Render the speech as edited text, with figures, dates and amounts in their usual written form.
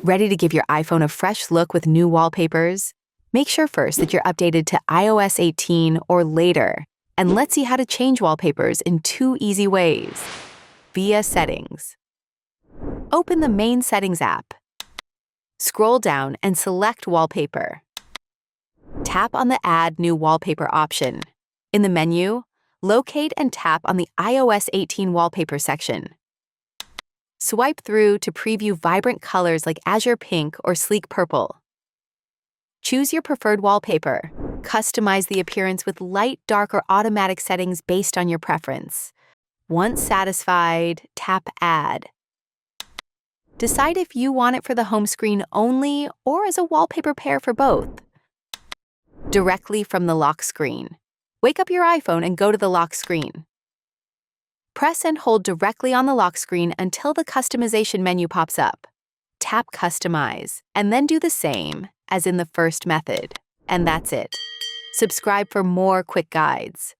Ready to give your iPhone a fresh look with new wallpapers? Make sure first that you're updated to iOS 18 or later, and let's see how to change wallpapers in 2 easy ways. Via Settings. Open the main Settings app. Scroll down and select Wallpaper. Tap on the Add New Wallpaper option. In the menu, locate and tap on the iOS 18 wallpaper section. Swipe through to preview vibrant colors like azure pink or sleek purple. Choose your preferred wallpaper. Customize the appearance with light, dark, or automatic settings based on your preference. Once satisfied, tap Add. Decide if you want it for the home screen only or as a wallpaper pair for both. Directly from the lock screen. Wake up your iPhone and go to the lock screen. Press and hold directly on the lock screen until the customization menu pops up. Tap Customize, and then do the same as in the first method. And that's it. Subscribe for more quick guides.